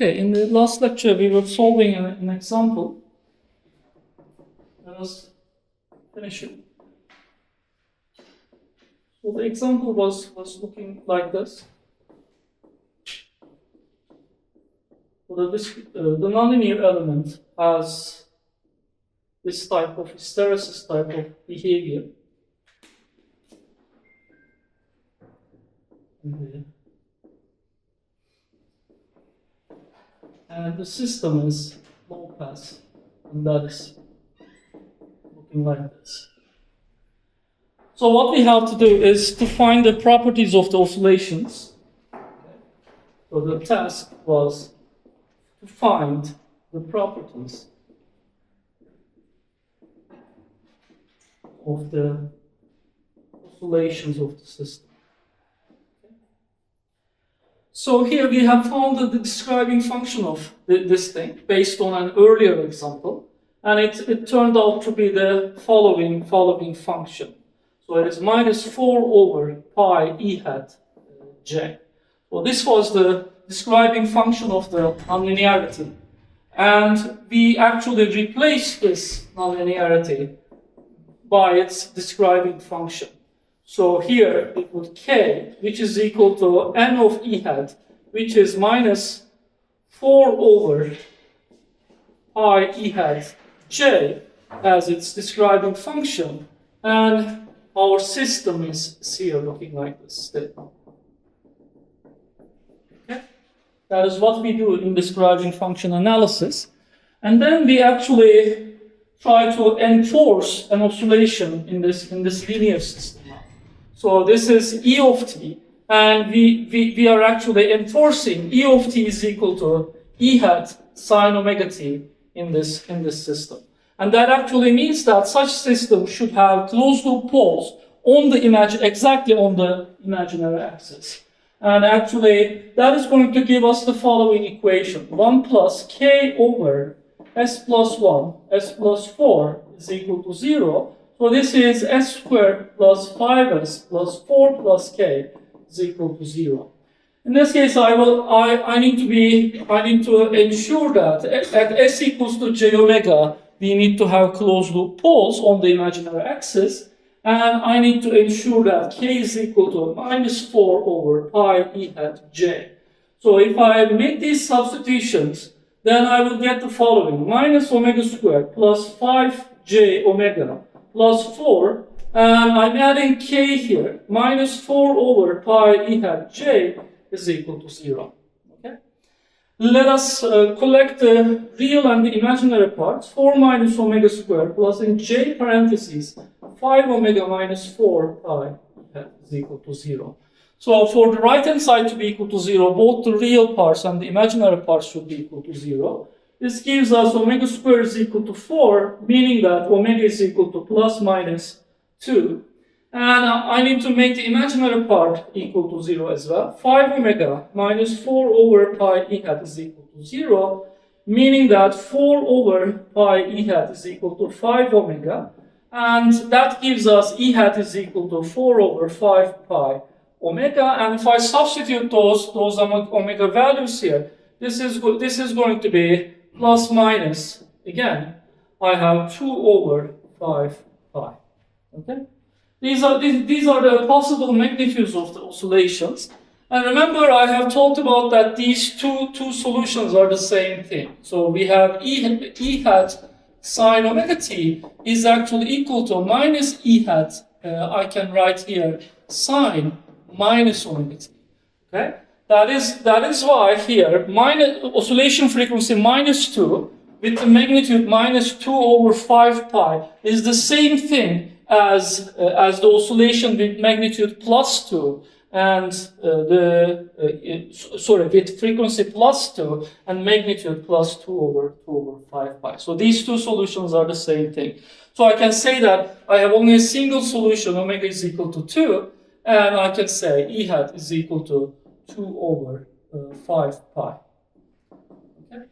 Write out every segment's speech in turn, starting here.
Okay, in the last lecture we were solving an example. Let us finish it. So the example was looking like this. So the nonlinear element has this type of hysteresis type of behavior. And the system is low pass, and that is looking like this. So what we have to do is to find the properties of the oscillations. So the task was to find the properties of the oscillations of the system. So here we have found the describing function of this thing based on an earlier example, and it turned out to be the following function. So it is minus 4 over pi e hat j. So this was the describing function of the nonlinearity, and we actually replaced this nonlinearity by its describing function. So here it would k, which is equal to n of e hat, which is minus 4 over pi e hat j as its describing function, and our system is here looking like this. Okay? That is what we do in describing function analysis. And then we actually try to enforce an oscillation in this linear system. So this is E of t, and we are actually enforcing E of t is equal to E hat sine omega t in this system. And that actually means that such system should have closed loop poles on the exactly on the imaginary axis. And actually that is going to give us the following equation: 1 plus k over s plus 1, s plus 4 is equal to 0. So this is s squared plus 5s plus 4 plus k is equal to 0. In this case, I need to ensure that at s equals to j omega, we need to have closed loop poles on the imaginary axis, and I need to ensure that k is equal to minus 4 over pi e hat j. So if I make these substitutions, then I will get the following: minus omega squared plus 5j omega plus 4, and I'm adding k here, minus 4 over pi e hat j is equal to 0. Okay? Let us collect the real and the imaginary parts. 4 minus omega squared plus in j parentheses 5 omega minus 4 pi e hat is equal to 0. So for the right hand side to be equal to 0, both the real parts and the imaginary parts should be equal to 0. This gives us omega squared is equal to 4, meaning that omega is equal to plus minus 2. And I need to make the imaginary part equal to 0 as well. 5 omega minus 4 over pi e hat is equal to 0, meaning that 4 over pi e hat is equal to 5 omega. And that gives us e hat is equal to 4 over 5 pi omega. And if I substitute those omega values here, this is going to be plus minus, again, I have 2 over 5 pi. Okay? These are the possible magnitudes of the oscillations. And remember, I have talked about that these two solutions are the same thing. So we have E hat sine omega t is actually equal to minus E hat, I can write here, sine minus omega t. Okay? That is why here, oscillation frequency minus 2 with the magnitude minus 2 over 5 pi is the same thing as the oscillation with magnitude plus 2 and with frequency plus 2 and magnitude plus 2 over 5 pi. So these two solutions are the same thing. So I can say that I have only a single solution, omega is equal to 2, and I can say E hat is equal to 2 over 5 pi. Okay?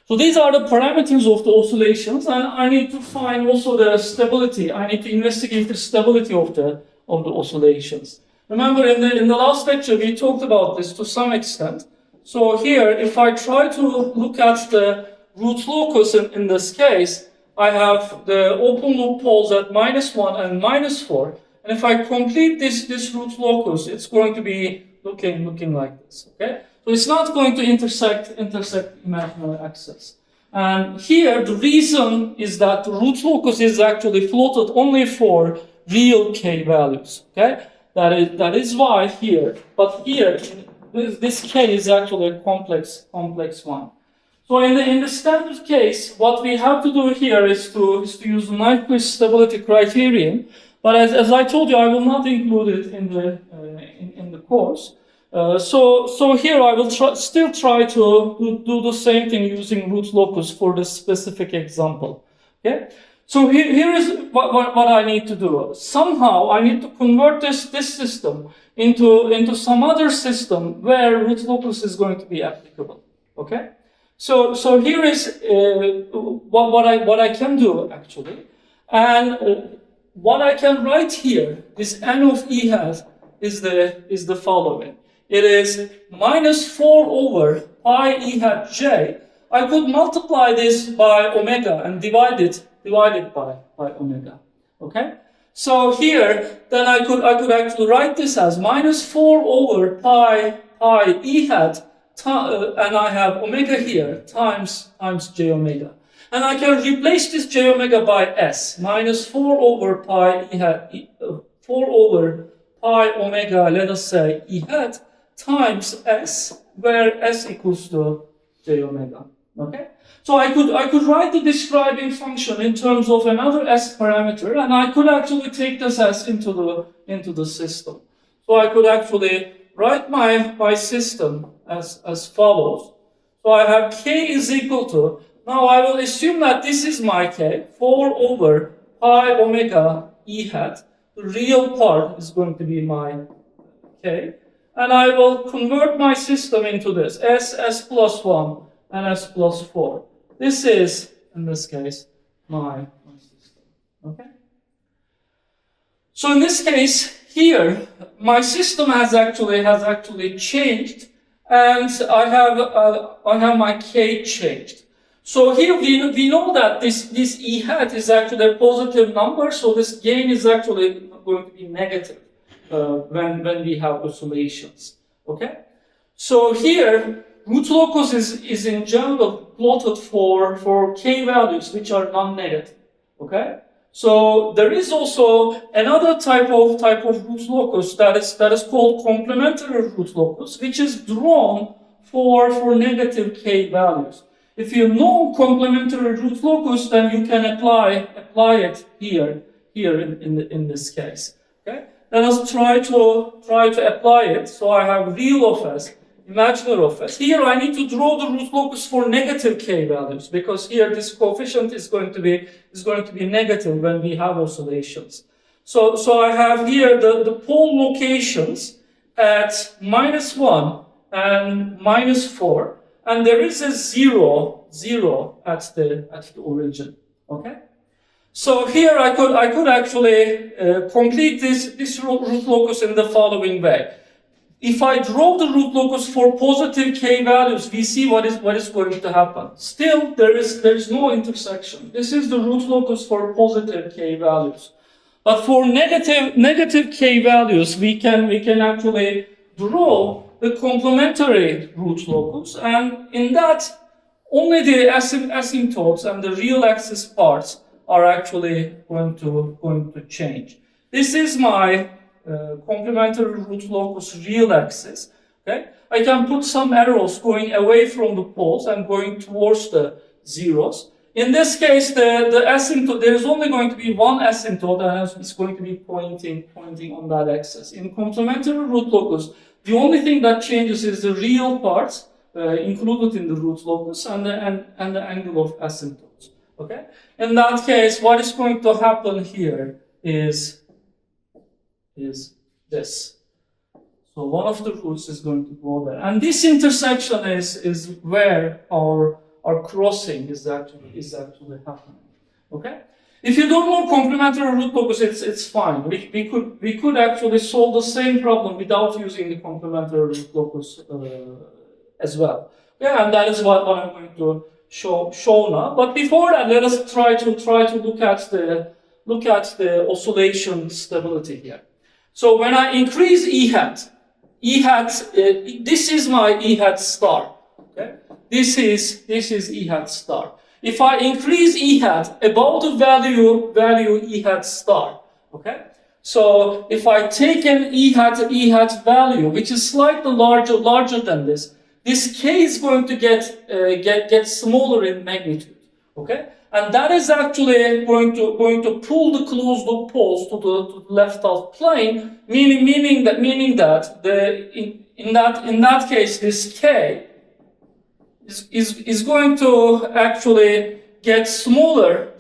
So these are the parameters of the oscillations, and I need to find also the stability. I need to investigate the stability of the oscillations. Remember, in the last lecture we talked about this to some extent. So here, if I try to look at the root locus in this case, I have the open loop poles at -1 and -4. And if I complete this root locus, it's going to be looking like this, okay? So it's not going to intersect imaginary axis. And here, the reason is that the root locus is actually plotted only for real k values, okay? That is why here, but here, this k is actually a complex one. So in the standard case, what we have to do here is to use the Nyquist stability criterion. But as I told you, I will not include it in the course. So here I will still try to do the same thing using root locus for this specific example. Okay. So here is what I need to do. Somehow I need to convert this system into some other system where root locus is going to be applicable. Okay. So here is what I can do actually, and what I can write here, this n of e hat is the following. It is -4 over pi e hat j. I could multiply this by omega and divide it by omega. Okay. So here, then I could actually write this as -4 over pi e hat, and I have omega here times j omega. And I can replace this j omega by s, -4 over pi e hat, 4 over pi omega, let us say e hat, times s, where s equals to j omega. Okay? So I could write the describing function in terms of another s parameter, and I could actually take this s into the system. So I could actually write my system as follows. So I have k is equal to, now I will assume that this is my k, 4 over pi omega e hat. The real part is going to be my k. And I will convert my system into this, s plus 1 and s plus 4. This is, in this case, my system. Okay? So in this case, here, my system has actually changed, and I have my k changed. So here we know that this e hat is actually a positive number, so this gain is actually going to be negative when we have oscillations. Okay? So here, root locus is in general plotted for k values which are non-negative. Okay? So there is also another type of root locus that is called complementary root locus, which is drawn for negative k values. If you know complementary root locus, then you can apply it here in this case. Okay? Let us try to apply it. So I have real of s, imaginary of s. Here I need to draw the root locus for negative k values, because here this coefficient is going to be negative when we have oscillations. So I have here the pole locations at -1 and -4. And there is a zero at the origin. Okay. So here I could actually complete this root locus in the following way. If I draw the root locus for positive k values, we see what is going to happen. Still, there is no intersection. This is the root locus for positive k values. But for negative k values, we can actually draw the complementary root locus, and in that, only the asymptotes and the real axis parts are actually going to change. This is my complementary root locus real axis. Okay, I can put some arrows going away from the poles and going towards the zeros. In this case, the asymptote, there is only going to be one asymptote, and it's going to be pointing on that axis. In complementary root locus, the only thing that changes is the real parts included in the root locus and the angle of asymptotes. Okay. In that case, what is going to happen here is this. So one of the roots is going to go there, and this intersection is where our crossing is actually happening. Okay. If you don't know complementary root locus, it's fine. We could actually solve the same problem without using the complementary root locus as well. Yeah, and that is what I'm going to show now. But before that, let us try to look at the oscillation stability here. So when I increase E hat, this is my E hat star. Okay, this is E hat star. If I increase E hat above the value E hat star, okay. So if I take an E hat value which is slightly larger than this K is going to get smaller in magnitude, okay? And that is actually going to pull the closed loop poles to the left half plane, meaning that in that case this K is going to actually get smaller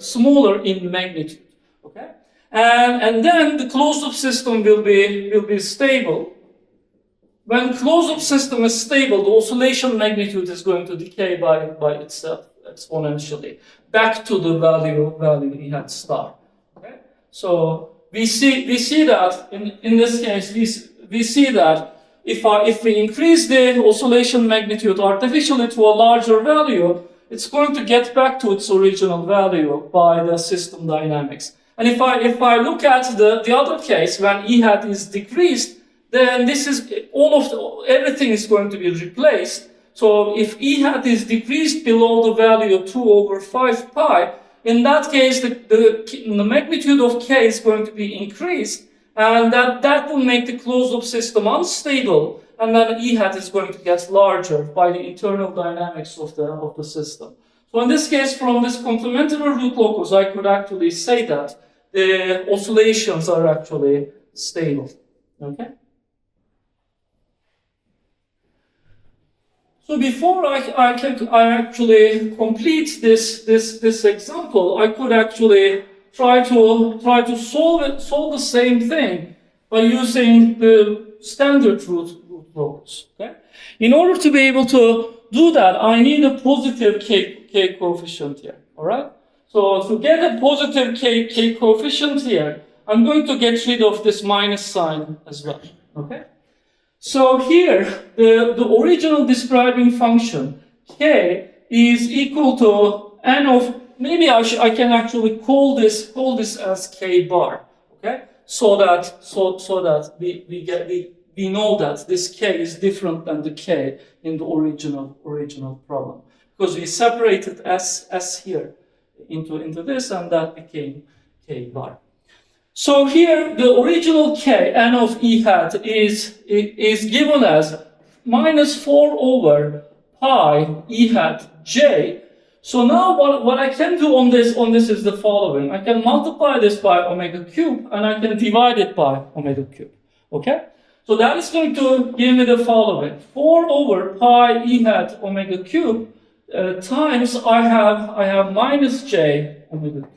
in magnitude, okay? And then the closed loop system will be stable. When closed loop system is stable, the oscillation magnitude is going to decay by itself exponentially back to the value E hat star. Okay? So we see that in this case we see that if we increase the oscillation magnitude artificially to a larger value, it's going to get back to its original value by the system dynamics. And if I look at the other case when E hat is decreased, then this is everything is going to be replaced. So if E hat is decreased below the value of 2/5 pi, in that case the magnitude of K is going to be increased, and that will make the closed loop system unstable, and then E hat is going to get larger by the internal dynamics of the system. So in this case, from this complementary root locus, I could actually say that the oscillations are actually stable. Okay. So before I actually complete this example, I could actually try to solve the same thing by using the standard root locus. Okay? In order to be able to do that, I need a positive K coefficient here. All right. So to get a positive K coefficient here, I'm going to get rid of this minus sign as well. Okay. So here, the original describing function, K, is equal to n of, maybe I can actually call this as K bar, okay? So that we know that this K is different than the K in the original problem. Because we separated S here into this, and that became K bar. So here, the original K, n of E hat, is given as -4/pi E hat J. So now what I can do on this is the following. I can multiply this by omega cube, and I can divide it by omega cube. Okay? So that is going to give me the following. 4/pi E hat omega cube times I have minus J omega cube.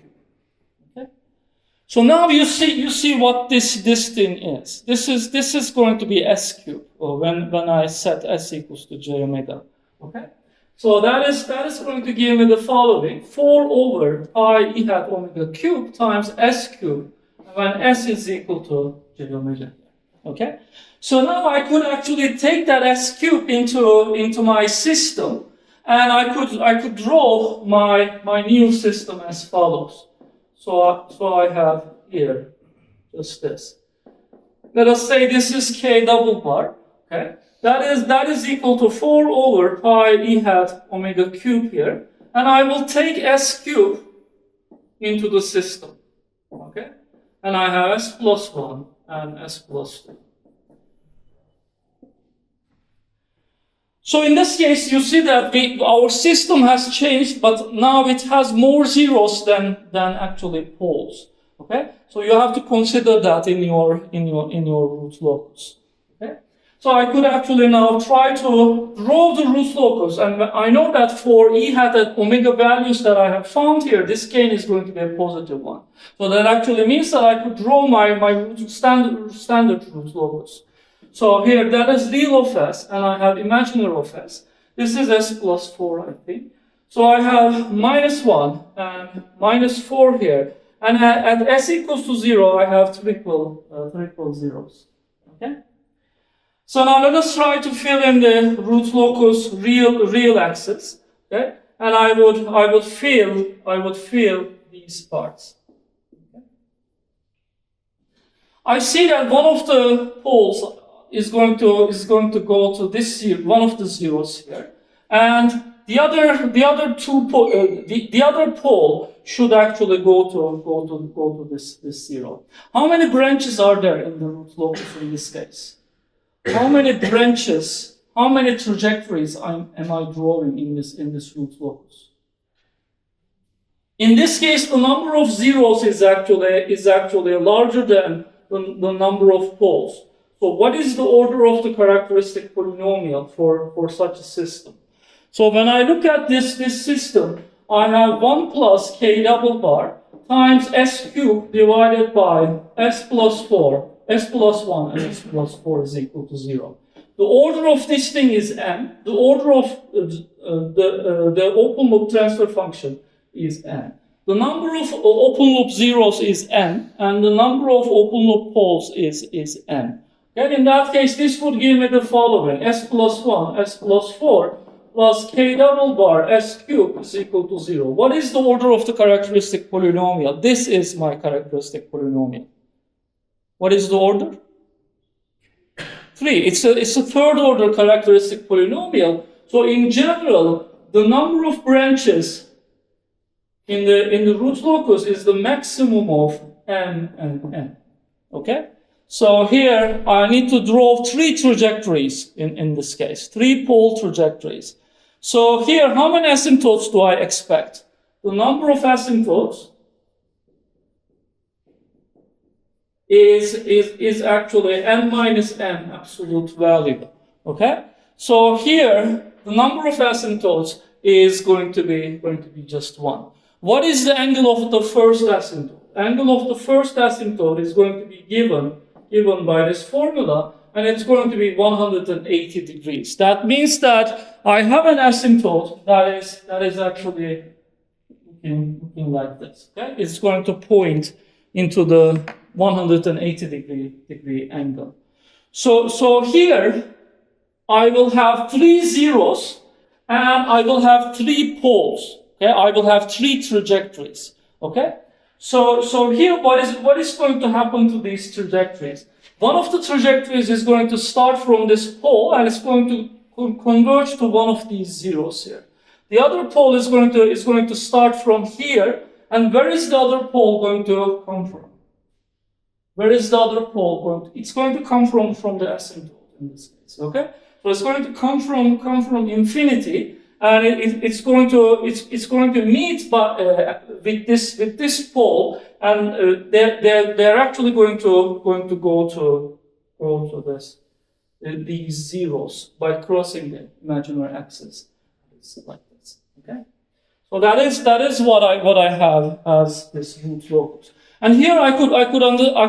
So now you see what this thing is. This is going to be S cube, or when I set S equals to J omega. Okay? So that is going to give me the following: 4/pi E hat omega cube times S cube, when S is equal to J omega. Okay? So now I could actually take that S cube into my system, and I could draw my new system as follows. So I have here just this. Let us say this is K double bar. Okay, that is equal to 4/pi E hat omega cube here, and I will take S cube into the system. Okay, and I have S plus 1 and S plus 2. So in this case, you see that our system has changed, but now it has more zeros than actually poles. Okay, so you have to consider that in your root locus. Okay, so I could actually now try to draw the root locus, and I know that for E hat at omega values that I have found here, this gain is going to be a positive one. So that actually means that I could draw my standard root locus. So here, that is real of S, and I have imaginary of S. This is S plus 4, I think. So I have minus 1 and minus 4 here. And at S equals to 0, I have triple zeros. Okay? So now let us try to fill in the root locus real axis, okay? And I would fill these parts. Okay? I see that one of the poles is going to go to this one of the zeros here, and the other pole should actually go to this zero. How many branches are there in the root locus in this case? How many branches? How many trajectories am I drawing in this root locus? In this case, the number of zeros is actually larger than the number of poles. So what is the order of the characteristic polynomial for such a system? So when I look at this system, I have 1 plus k double bar times s cubed divided by s plus 4, s plus 1, and s plus 4 is equal to 0. The order of this thing is n. The order of the open loop transfer function is n. The number of open loop zeros is n, and the number of open loop poles is n. And in that case, this would give me the following: s plus 1, s plus 4, plus k double bar s cubed is equal to 0. What is the order of the characteristic polynomial? This is my characteristic polynomial. What is the order? 3. It's a third order characteristic polynomial. So in general, the number of branches in the root locus is the maximum of n and n. Okay? So here I need to draw 3 trajectories in this case, 3 pole trajectories. So here, how many asymptotes do I expect? The number of asymptotes is actually n minus n absolute value. Okay? So here, the number of asymptotes is going to be just 1. What is the angle of the first asymptote? Angle of the first asymptote is going to be given by this formula, and it's going to be 180 degrees. That means that I have an asymptote that is actually looking like this. Okay? It's going to point into the 180 degree angle. So here I will have 3 zeros and I will have 3 poles. Okay? I will have 3 trajectories. Okay? So here, what is going to happen to these trajectories? One of the trajectories is going to start from this pole and it's going to converge to one of these zeros here. The other pole is going to start from here, and where is the other pole going to come from? Where is the other pole going to? It's going to come from the asymptote in this case. Okay, so it's going to come from infinity. And it's going to meet with this pole, and they're actually going to go to these zeros by crossing the imaginary axis. It's like this. Okay, so that is what I have as this root locus. And here I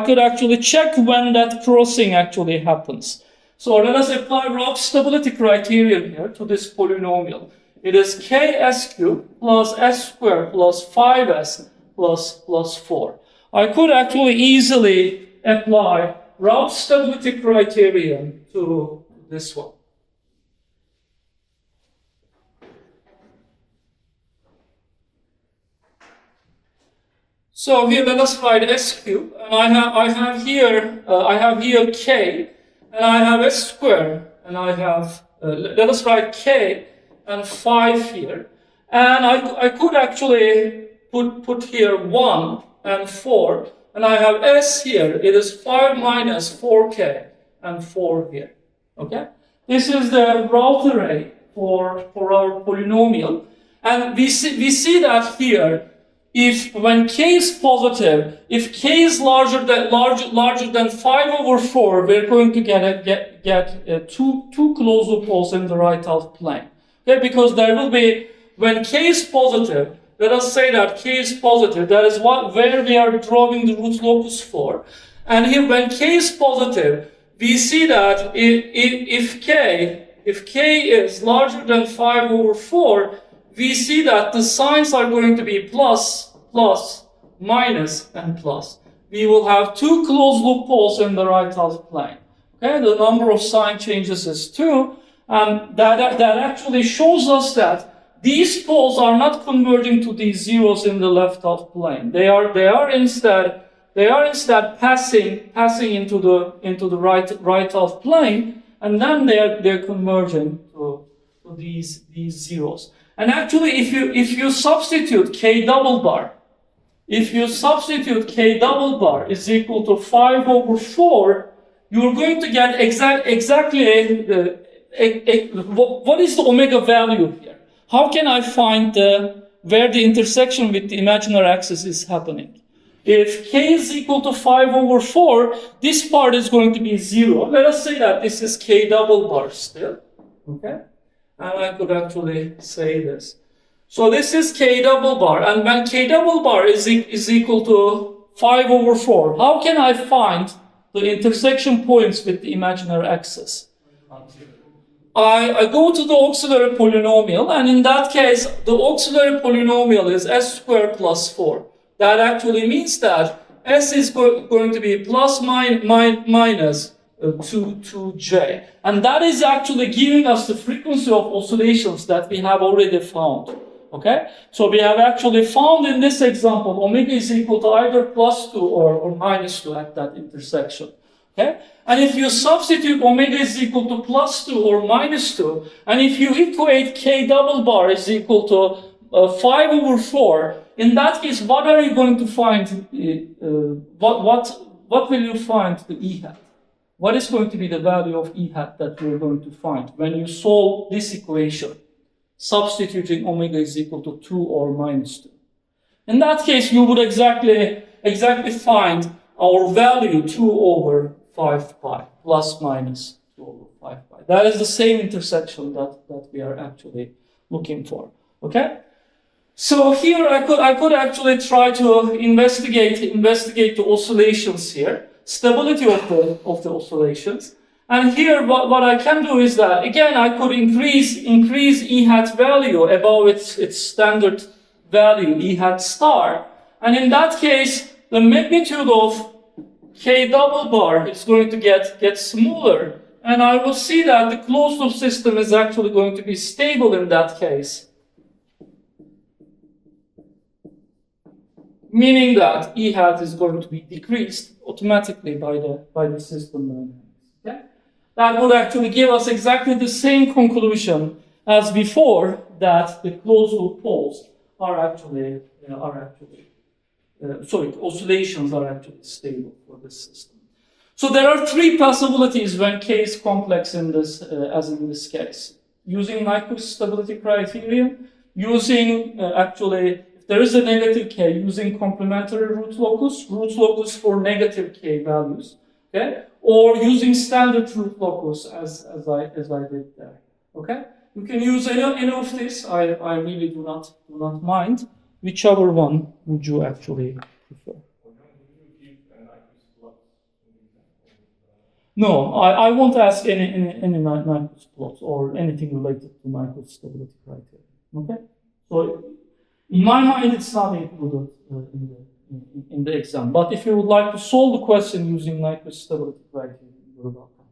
could actually check when that crossing actually happens. So let us apply Raup stability criterion here to this polynomial. It is ks cubed plus s squared plus 5s plus 4. I could actually easily apply Raup stability criterion to this one. So here let us write s cubed, and I have here k, and I have s squared, and I have let us write k and 5 here, and I could actually put here 1 and 4, and I have s here. It is 5 minus 4k and 4 here. Okay, this is the Raup array for our polynomial, and we see that here. If when k is positive, if k is larger than 5/4, we're going to get two closed loop poles in the right half plane. Okay, because there will be, when k is positive, let us say that k is positive. That is where we are drawing the root locus for. And here, when k is positive, we see that if k is larger than 5/4. We see that the signs are going to be plus, plus, minus, and plus. We will have 2 closed loop poles in the right half plane. Okay, the number of sign changes is 2, and that actually shows us that these poles are not converging to these zeros in the left half plane. They are instead passing into the right half plane, and then they're converging to these zeros. And actually, if you substitute k double bar, if you substitute k double bar is equal to 5/4, you're going to get exactly what is the omega value here? How can I find where the intersection with the imaginary axis is happening? If k is equal to 5/4, this part is going to be 0. Let us say that this is k double bar still. Okay? And I could actually say this. So this is k double bar, and when k double bar is equal to 5/4, how can I find the intersection points with the imaginary axis? I go to the auxiliary polynomial, and in that case, the auxiliary polynomial is s squared plus 4. That actually means that s is going to be plus minus 2j. And that is actually giving us the frequency of oscillations that we have already found. Okay? So we have actually found in this example, omega is equal to either plus 2 or minus 2 at that intersection. Okay? And if you substitute omega is equal to plus 2 or minus 2, and if you equate k double bar is equal to 5/4, in that case, what are you going to find? What will you find the E hat? What is going to be the value of E hat that you're going to find when you solve this equation, substituting omega is equal to 2 or minus 2? In that case, you would exactly find our value 2/5 pi, plus minus 2/5 pi. That is the same intersection that we are actually looking for. Okay? So here I could actually try to investigate the oscillations here, stability of the oscillations. And here what I can do is that, again, I could increase E hat value above its standard value, E hat star. And in that case, the magnitude of k double bar is going to get smaller. And I will see that the closed loop system is actually going to be stable in that case. Meaning that E hat is going to be decreased automatically by the system dynamics. Okay? That would actually give us exactly the same conclusion as before, that the closed loop poles are actually oscillations are actually stable for this system. So there are three possibilities when k is complex in this, as in this case. Using Nyquist stability criterion, using if there is a negative k, using complementary root locus for negative k values, okay, or using standard root locus as I did there. Okay, you can use any of this. I really do not mind. Whichever one would you actually prefer? No, I won't ask any Nyquist plots or anything related to Nyquist stability criteria. Okay, so in my mind, it's not included in the exam. But if you would like to solve the question using Nyquist stability criteria, you're welcome.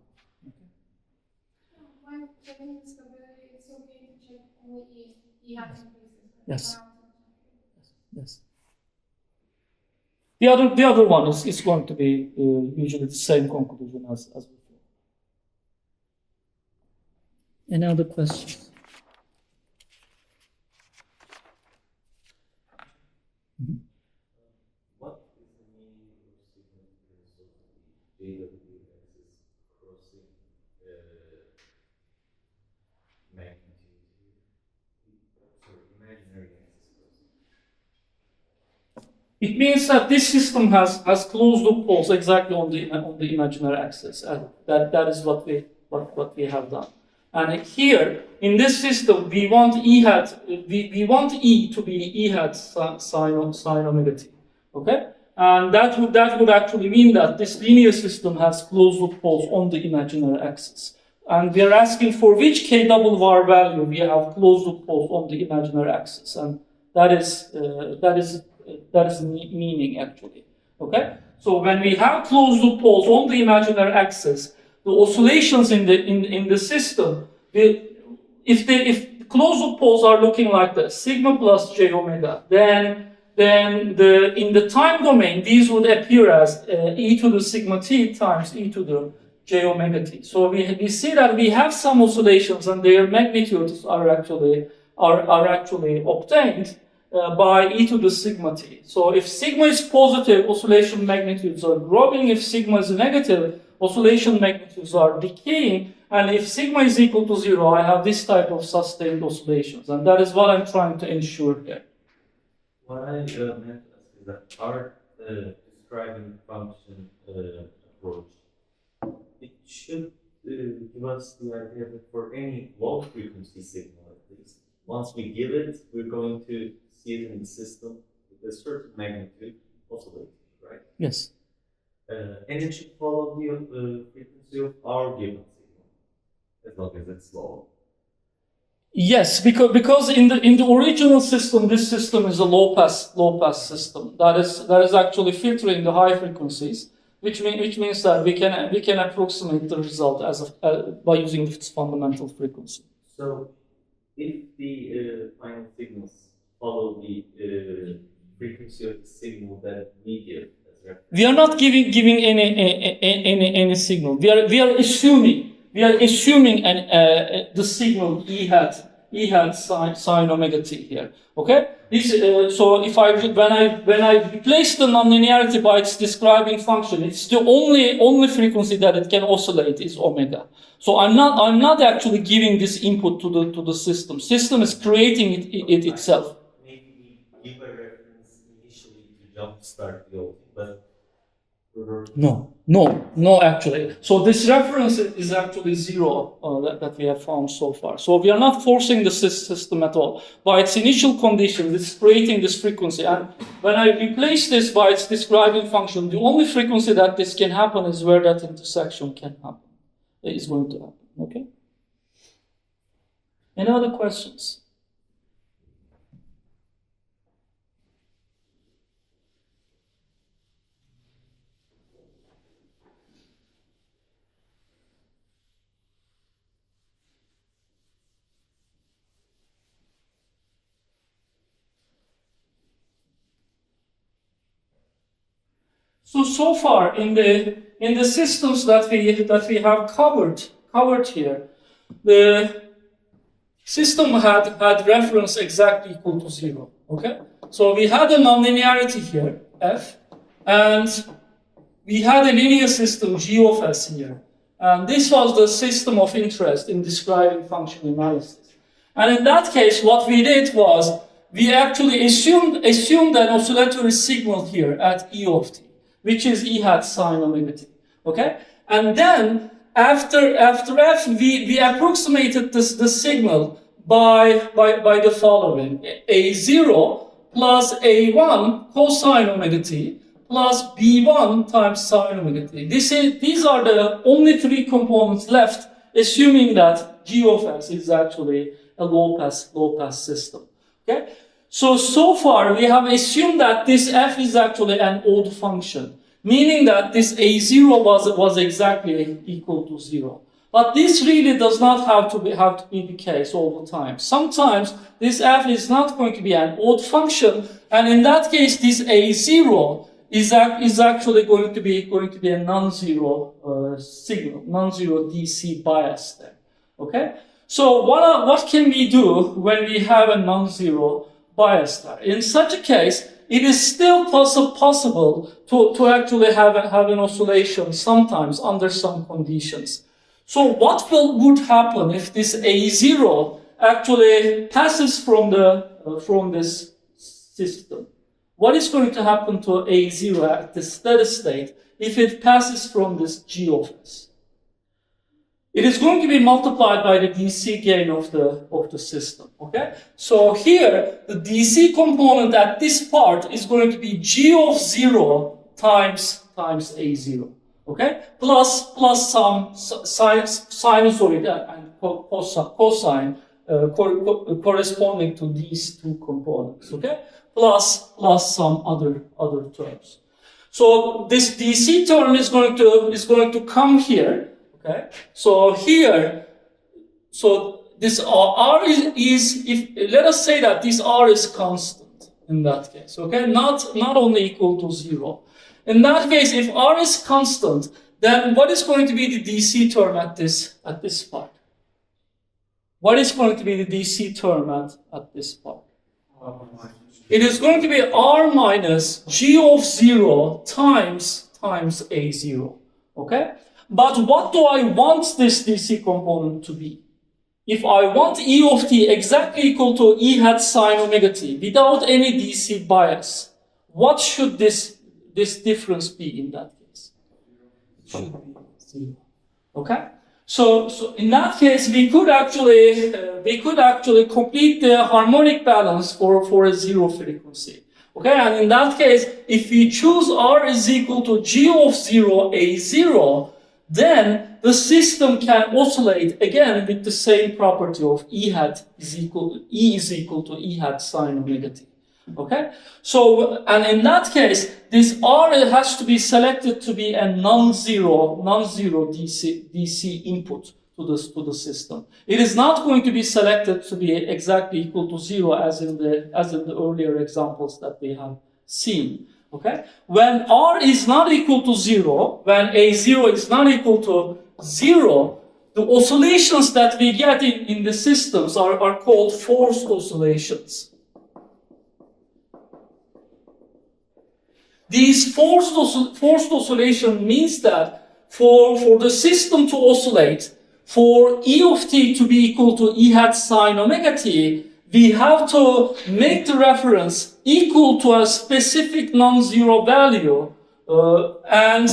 Okay. When checking stability, it's okay to check only E hat increases. Yes. Yes. The other one is going to be usually the same conclusion as before. Any other questions? Mm-hmm. What is the meaning of significance of the AW axis crossing magnitude here? Sorry, imaginary axis crossing. It means that this system has closed loop poles exactly on the imaginary axis. That is what we have done. And here in this system, we want E to be E hat sine omega t. Okay, and that would actually mean that this linear system has closed loop poles on the imaginary axis. And we are asking for which k double bar value we have closed loop poles on the imaginary axis, and that is the meaning actually. Okay, so when we have closed loop poles on the imaginary axis, the oscillations in the system, if closed loop poles are looking like this, sigma plus j omega, then in the time domain, these would appear as e to the sigma t times e to the j omega t. So we see that we have some oscillations and their magnitudes are actually obtained by e to the sigma t. So if sigma is positive, oscillation magnitudes are growing. If sigma is negative, oscillation magnitudes are decaying. And if sigma is equal to 0, I have this type of sustained oscillations. And that is what I'm trying to ensure here. What I meant to ask is that our describing function approach, it should give us the idea that for any low frequency signal at least, once we give it, we're going to see it in the system with a certain magnitude oscillating, right? Yes. And it should follow the frequency of our given signal, as long as it's low. Yes, because in the original system, this system is a low pass system. That is actually filtering the high frequencies, which means that we can approximate the result by using its fundamental frequency. So, if the final signals follow the frequency of the signal that we give as reference, we are not giving any signal. We are assuming the signal E hat sine omega t here. Okay. So if when I replace the nonlinearity by its describing function, it's the only frequency that it can oscillate is omega. So I'm not actually giving this input to the system. System is creating it itself. maybe we give a reference initially to jumpstart the whole thing, but No, actually. So this reference is actually 0 that we have found so far. So we are not forcing the system at all. By its initial conditions, it's creating this frequency. And when I replace this by its describing function, the only frequency that this can happen is where that intersection can happen. It is going to happen, okay? Any other questions? So far in the systems that we have covered here, the system had reference exactly equal to 0. Okay, so we had a nonlinearity here, f, and we had a linear system g of s here, and this was the system of interest in describing function analysis. And in that case, what we did was we actually assumed an oscillatory signal here at e of t, which is E hat sine omega t, okay? And then, after f, we approximated the signal by the following. A0 plus A1 cosine omega t plus B1 times sine omega t. These are the only three components left, assuming that G of s is actually a low-pass system, okay? So far, we have assumed that this f is actually an odd function, meaning that this a0 was exactly equal to 0. But this really does not have to be the case all the time. Sometimes this f is not going to be an odd function, and in that case, this a0 is actually going to be a non-zero signal, non-zero DC bias there. Okay. So what can we do when we have a non-zero bias there? In such a case, it is still possible to actually have an oscillation sometimes under some conditions. So what would happen if this A0 actually passes from this system? What is going to happen to A0 at the steady state if it passes from this G of s? It is going to be multiplied by the DC gain of the system, okay? So here, the DC component at this part is going to be G of 0 times A0, okay? Plus some sinusoid and cosine corresponding to these two components, okay? Plus some other terms. So this DC term is going to come here. Okay, so here, so this R is if let us say that this R is constant in that case. Okay, not only equal to 0. In that case, if R is constant, then what is going to be the DC term at this part? What is going to be the DC term at this part? It is going to be R minus G of 0 times A0. Okay? But what do I want this DC component to be? If I want E of t exactly equal to E hat sine omega t without any DC bias, what should this difference be in that case? It should be 0. Okay? So in that case, we could actually complete the harmonic balance for a 0 frequency. Okay, and in that case, if we choose R is equal to G of 0 A0, then the system can oscillate again with the same property of E is equal to E hat sine omega t. Okay, so and in that case, this R has to be selected to be a non-zero DC input to the system. It is not going to be selected to be exactly equal to 0 as in the earlier examples that we have seen. Okay, when R is not equal to 0, when A0 is not equal to 0, the oscillations that we get in the systems are called forced oscillations. These forced oscillation means that for the system to oscillate, for E of t to be equal to E hat sine omega t, we have to make the reference equal to a specific non-zero value, and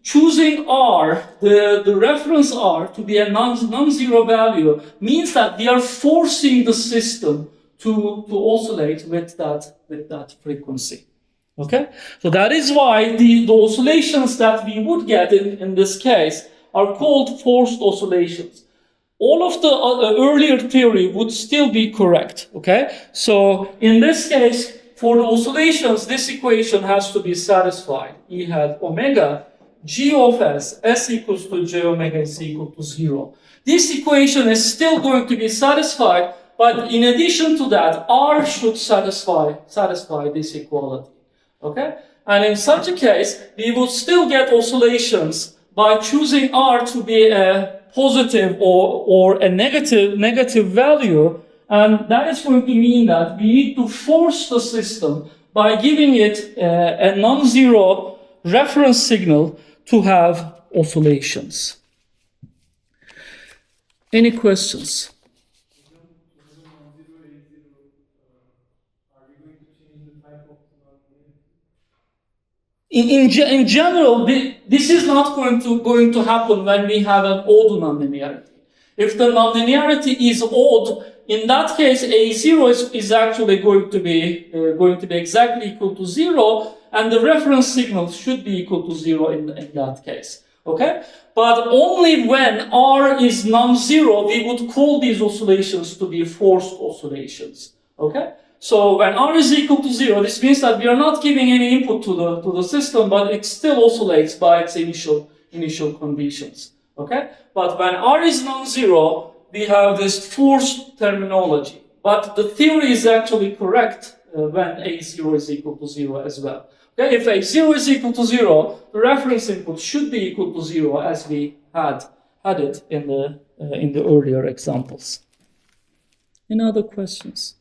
choosing R, the reference R, to be a non-zero value means that we are forcing the system to oscillate with that frequency. Okay, so that is why the oscillations that we would get in this case are called forced oscillations. All of the earlier theory would still be correct. Okay, so in this case, for the oscillations, this equation has to be satisfied. E hat omega G of S equals to J omega is equal to 0. This equation is still going to be satisfied, but in addition to that, R should satisfy this equality. Okay? And in such a case, we would still get oscillations by choosing R to be a positive or a negative value, and that is going to mean that we need to force the system by giving it a non-zero reference signal to have oscillations. Any questions? In general, this is not going to happen when we have an odd nonlinearity. If the nonlinearity is odd, in that case, A0 is actually going to be exactly equal to 0, and the reference signal should be equal to 0 in that case. Okay? But only when R is non-zero, we would call these oscillations to be forced oscillations. Okay? So when R is equal to 0, this means that we are not giving any input to the system, but it still oscillates by its initial conditions. Okay? But when R is non-zero, we have this forced terminology. But the theory is actually correct when A0 is equal to 0 as well. Okay? If A0 is equal to 0, the reference input should be equal to 0 as we had it in the earlier examples. Any other questions?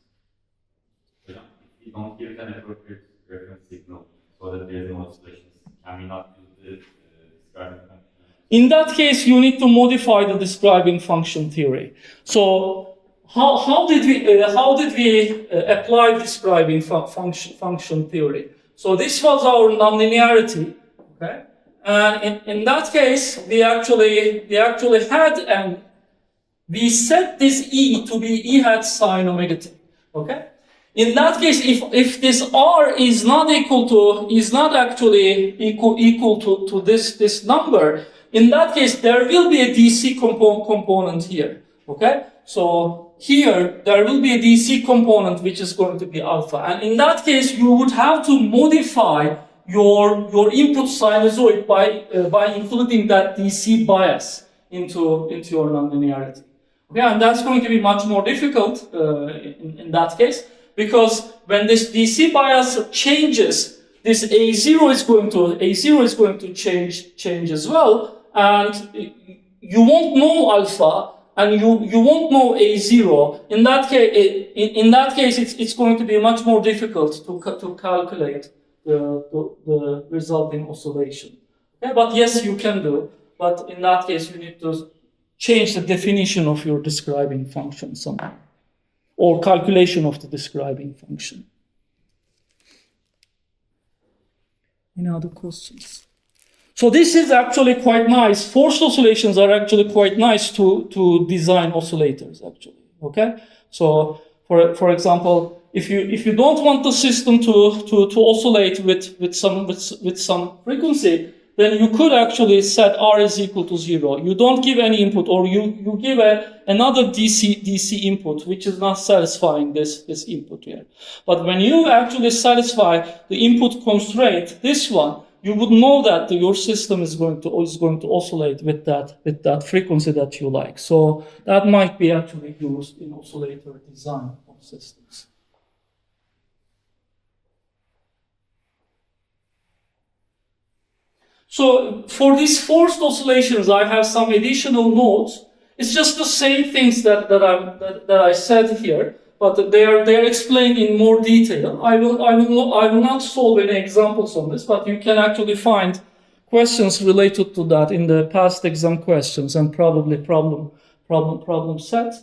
We don't give an appropriate reference signal so that there is no oscillations. Can we not use the describing function? In that case, you need to modify the describing function theory. So, how did we apply describing function theory? So this was our nonlinearity, okay? And in that case, we actually had we set this E to be E hat sine omega t, okay? In that case, if this R is not actually equal to this number, in that case there will be a DC component here. Okay? So here there will be a DC component which is going to be alpha. And in that case you would have to modify your input sinusoid by including that DC bias into your nonlinearity. Okay, and that's going to be much more difficult in that case, because when this DC bias changes, this A0 is going to change as well, and you won't know alpha, and you won't know A0. In that case, it's going to be much more difficult to calculate the resulting oscillation. Okay, but yes, you can do. But in that case, you need to change the definition of your describing function somehow, or calculation of the describing function. Any other questions? So this is actually quite nice. Forced oscillations are actually quite nice to design oscillators, actually. Okay. So for example, if you don't want the system to oscillate with some frequency, then you could actually set R is equal to 0. You don't give any input, or you give another DC input, which is not satisfying this input here. But when you actually satisfy the input constraint, this one, you would know that your system is going to oscillate with that frequency that you like. So that might be actually used in oscillator design of systems. So for these forced oscillations, I have some additional notes. It's just the same things that I said here, but they are explained in more detail. I will not solve any examples on this, but you can actually find questions related to that in the past exam questions and probably problem sets.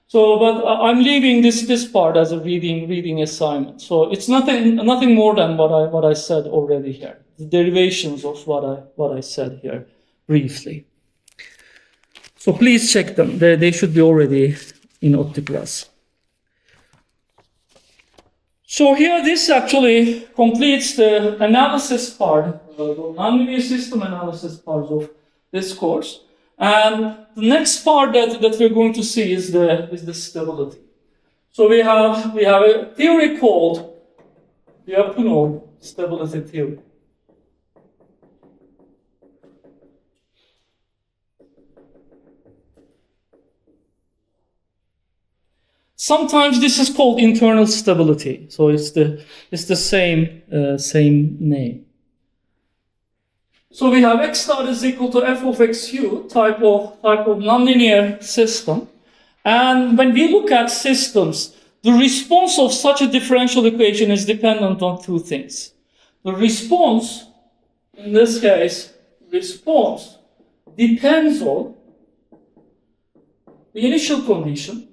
So, but I'm leaving this part as a reading assignment. So it's nothing more than what I said already here. The derivations of what I said here briefly. So please check them. They should be already in OptiClass. So here this actually completes the analysis part, the nonlinear system analysis part of this course. And the next part that we're going to see is the stability. So we have a theory called the Lyapunov stability theory. Sometimes this is called internal stability, so it's the same name. So we have x dot is equal to f of xu type of nonlinear system, and when we look at systems, the response of such a differential equation is dependent on two things. The response, in this case, response depends on the initial condition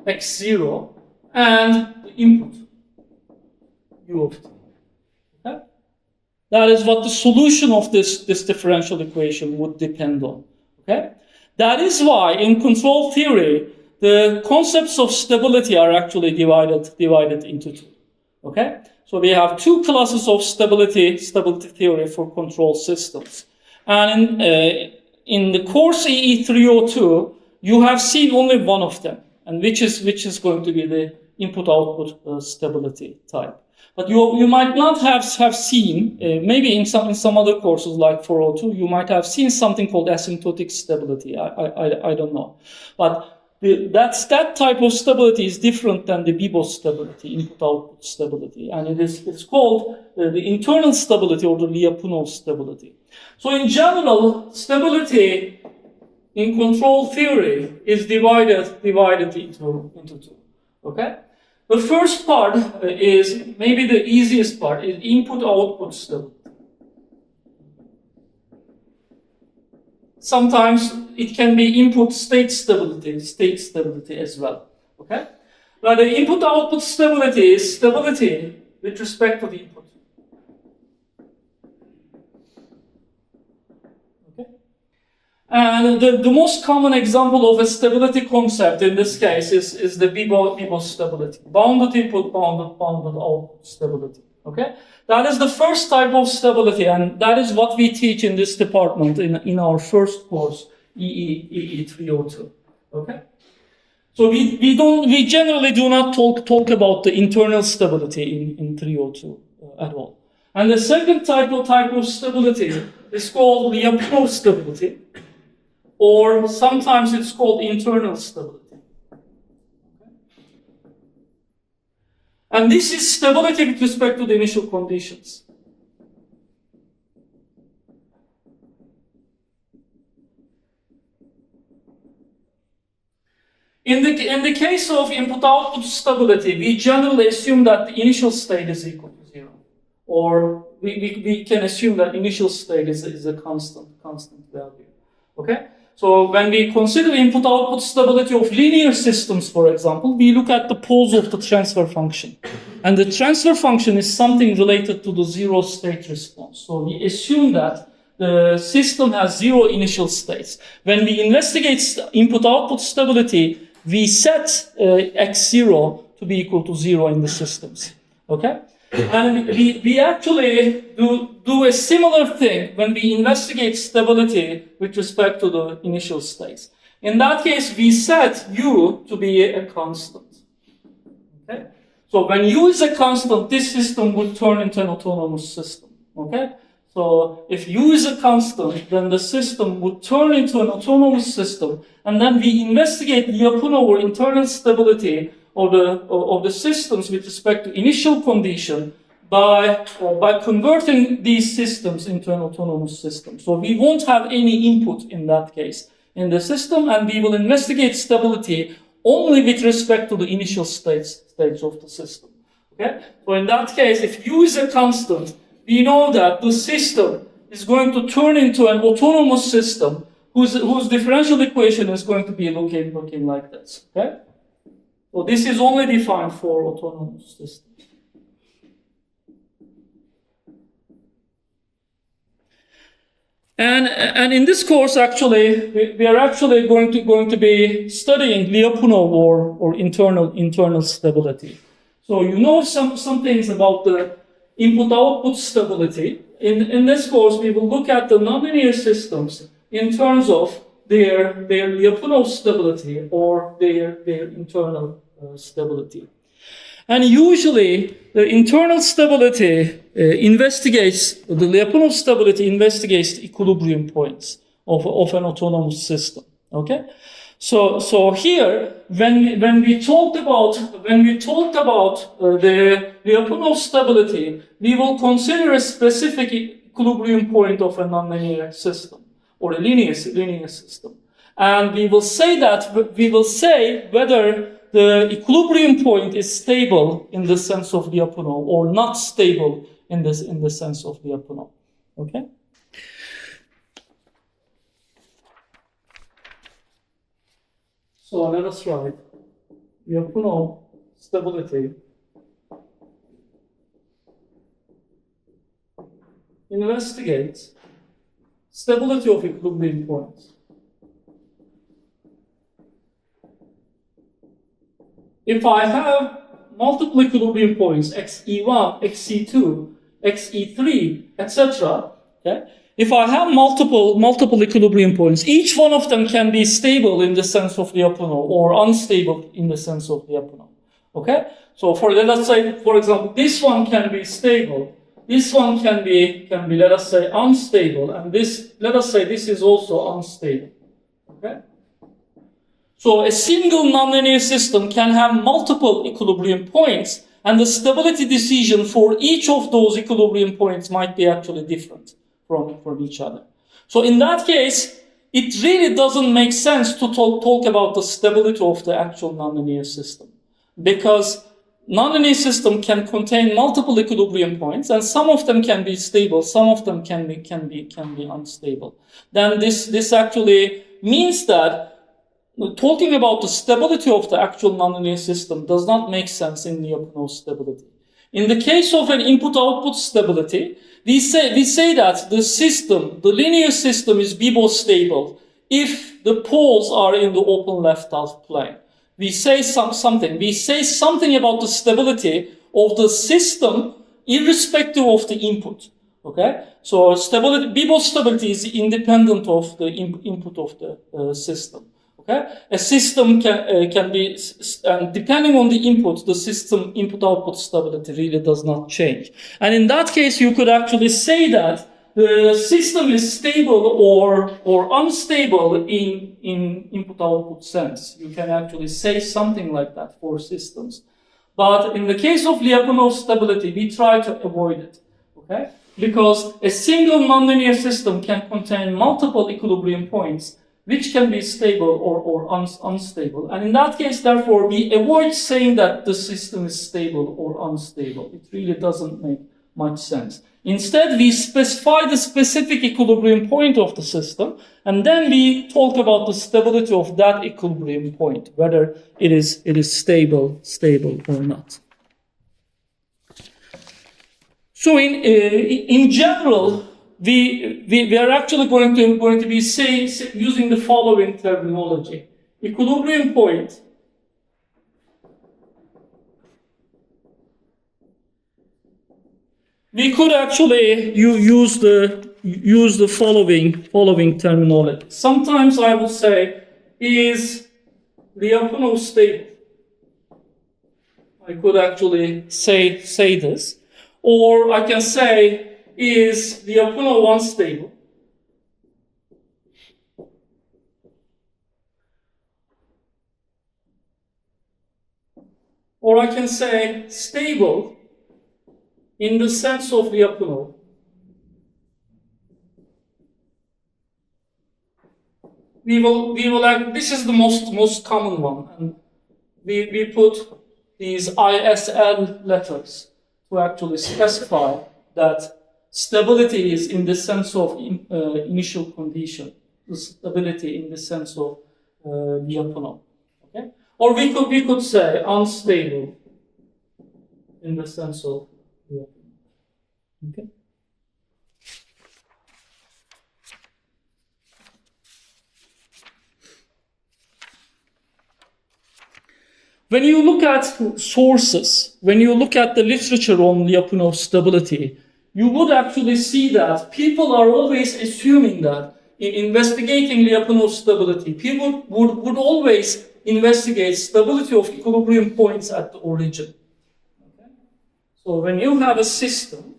x0 and the input u of t. Okay? That is what the solution of this differential equation would depend on. Okay? That is why in control theory the concepts of stability are actually divided into two. Okay? So we have two classes of stability theory for control systems. And in the course EE404, you have seen only one of them, and which is going to be the input-output stability type. But you might not have seen, maybe in some other courses like 402, you might have seen something called asymptotic stability. I don't know. But that type of stability is different than the BIBOS stability, input-output stability. And it's called the internal stability, or the Lyapunov stability. So in general, stability in control theory is divided into two. Okay? The first part is maybe the easiest part, is input-output stability. Sometimes it can be input state stability as well. Okay? But the input-output stability is stability with respect to the input. And the most common example of a stability concept in this case is the BIBOS stability. Bounded input, bounded output stability. Okay? That is the first type of stability, and that is what we teach in this department in our first course, EE404. Okay? So we generally do not talk about the internal stability in 302 at all. And the second type of stability is called Lyapunov stability, or sometimes it's called internal stability. And this is stability with respect to the initial conditions. In the case of input-output stability, we generally assume that the initial state is equal to 0. Or we can assume that initial state is a constant value. Okay? So when we consider input-output stability of linear systems, for example, we look at the poles of the transfer function. And the transfer function is something related to the zero state response. So we assume that the system has 0 initial states. When we investigate input-output stability, we set x0 to be equal to 0 in the systems. Okay? And we actually do a similar thing when we investigate stability with respect to the initial states. In that case, we set u to be a constant. Okay? So when u is a constant, this system would turn into an autonomous system. Okay? So if u is a constant, then the system would turn into an autonomous system, and then we investigate Lyapunov or internal stability of the systems with respect to initial condition by converting these systems into an autonomous system. So we won't have any input in that case in the system, and we will investigate stability only with respect to the initial states of the system. Okay? So in that case, if u is a constant, we know that the system is going to turn into an autonomous system whose differential equation is going to be looking like this. Okay? So this is only defined for autonomous systems. And in this course, actually, we are actually going to be studying Lyapunov or internal stability. So you know some things about the input-output stability. In this course, we will look at the nonlinear systems in terms of their Lyapunov stability or their internal stability. And usually, the internal stability investigates, the Lyapunov stability investigates the equilibrium points of an autonomous system. Okay? So here, when we talked about the Lyapunov stability, we will consider a specific equilibrium point of a nonlinear system or a linear system, and we will say whether the equilibrium point is stable in the sense of Lyapunov or not stable in the sense of Lyapunov. Okay. So let us write Lyapunov stability investigates stability of equilibrium points. If I have multiple equilibrium points, xe1, xe2, xe3, etc., okay? If I have multiple equilibrium points, each one of them can be stable in the sense of Lyapunov or unstable in the sense of Lyapunov. Okay? So let us say, for example, this one can be stable. This one can be let us say unstable, and let us say this is also unstable. Okay? So a single nonlinear system can have multiple equilibrium points, and the stability decision for each of those equilibrium points might be actually different from each other. So in that case, it really doesn't make sense to talk about the stability of the actual nonlinear system, because nonlinear system can contain multiple equilibrium points, and some of them can be stable, some of them can be unstable. Then this actually means that talking about the stability of the actual nonlinear system does not make sense in Lyapunov stability. In the case of an input-output stability, we say that the linear system is bibostable if the poles are in the open left half plane. We say something about the stability of the system irrespective of the input. Okay? So bibostability is independent of the input of the system. Okay, a system can be, and depending on the input, the system input-output stability really does not change. And in that case, you could actually say that the system is stable or unstable in input-output sense. You can actually say something like that for systems. But in the case of Lyapunov stability, we try to avoid it, okay? Because a single nonlinear system can contain multiple equilibrium points, which can be stable or unstable. And in that case, therefore, we avoid saying that the system is stable or unstable. It really doesn't make much sense. Instead, we specify the specific equilibrium point of the system, and then we talk about the stability of that equilibrium point, whether it is stable or not. So in general, we are actually going to be using the following terminology: equilibrium point, we could actually use the following terminology. Sometimes I will say, is Lyapunov stable? I could actually say this, or I can say, is Lyapunov unstable? Or I can say stable in the sense of Lyapunov. We will this is the most common one, and we put these ISL letters to actually specify that stability is in the sense of initial condition, the stability in the sense of Lyapunov. Okay? Or we could say unstable in the sense of Lyapunov. Okay? When you look at sources, when you look at the literature on Lyapunov stability, you would actually see that people are always assuming that in investigating Lyapunov stability, people would always investigate stability of equilibrium points at the origin. Okay? So when you have a system,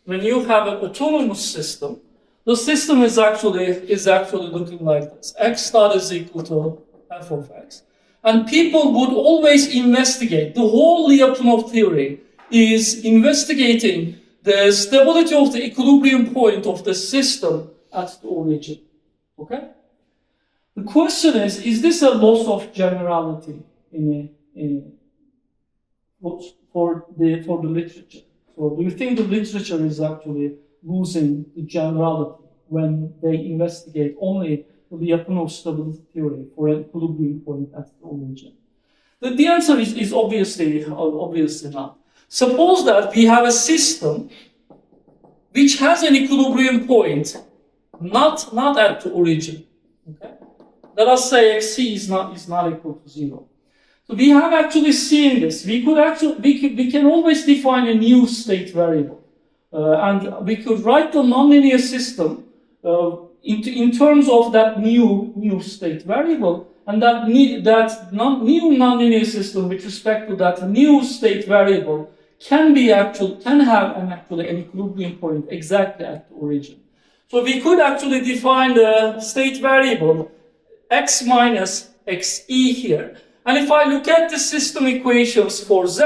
when you have an autonomous system, the system is actually looking like this. X dot is equal to f of x. And people would always investigate. The whole Lyapunov theory is investigating the stability of the equilibrium point of the system at the origin. Okay? The question is this a loss of generality for the literature? So do you think the literature is actually losing the generality when they investigate only the Lyapunov stability theory for an equilibrium point at the origin? The answer is obviously not. Suppose that we have a system which has an equilibrium point not at the origin. Okay? Let us say xc is not equal to 0. So we have actually seen this. We can always define a new state variable, and we could write the nonlinear system in terms of that new state variable, and that new nonlinear system with respect to that new state variable can have an equilibrium point exactly at the origin. So we could actually define the state variable x minus xe here. And if I look at the system equations for z,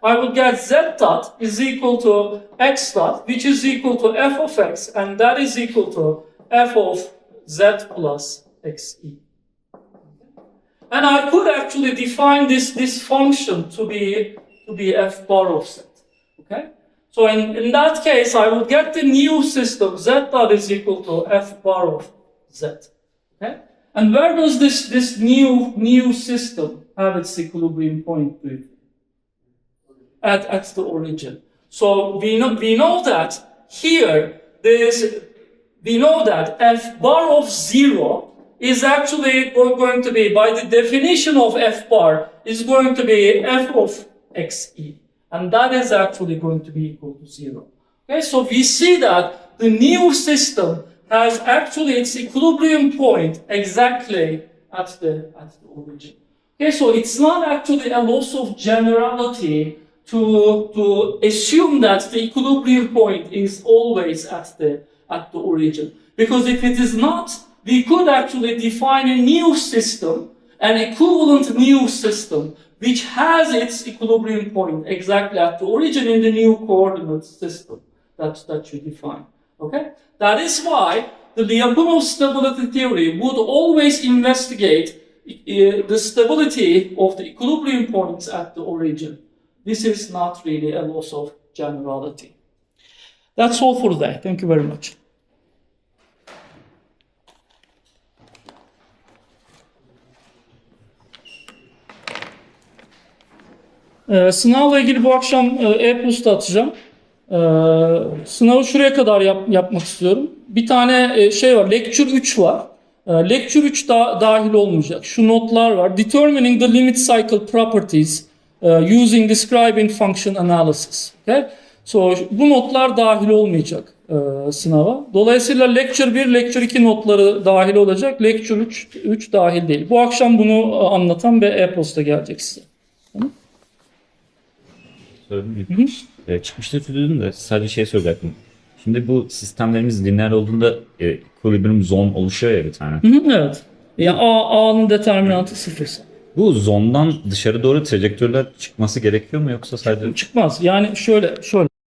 I will get z dot is equal to x dot, which is equal to f of x, and that is equal to f of z plus xe. And I could actually define this function to be f bar of z. Okay? So in that case, I would get the new system z dot is equal to f bar of z. Okay? And where does this new system have its equilibrium point to it? At the origin. So we know that here we know that f bar of 0 is actually going to be, by the definition of f bar, is going to be f of xe. And that is actually going to be equal to 0. Okay, so we see that the new system has actually its equilibrium point exactly at the origin. Okay, so it's not actually a loss of generality to assume that the equilibrium point is always at the origin. Because if it is not, we could actually define a new system, an equivalent new system, which has its equilibrium point exactly at the origin in the new coordinate system that you define. Okay? That is why the Lyapunov stability theory would always investigate the stability of the equilibrium points at the origin. This is not really a loss of generality. That's all for today. Thank you very much. Sınavla ilgili bu akşam e-posta atacağım. Sınavı şuraya kadar yapmak istiyorum. Bir tane şey var, Lecture 3 var. Lecture 3 dahil olmayacak. Şu notlar var. Determining the limit cycle properties using describing function analysis. Okay? So, bu notlar dahil olmayacak sınava. Dolayısıyla Lecture 1, Lecture 2 notları dahil olacak. Lecture 3 dahil değil. Bu akşam bunu anlatan bir e-posta gelecek size. Tamam? Söyledim. Çıkmışta söyledim de sadece şey soracaktım. Şimdi bu sistemlerimiz lineer olduğunda equilibrium zone oluşuyor ya bir tane. Evet. Yani A'nın determinantı sıfırsa. Bu zondan dışarı doğru trajektörler çıkması gerekiyor mu yoksa sadece... Çıkmaz. Yani şöyle.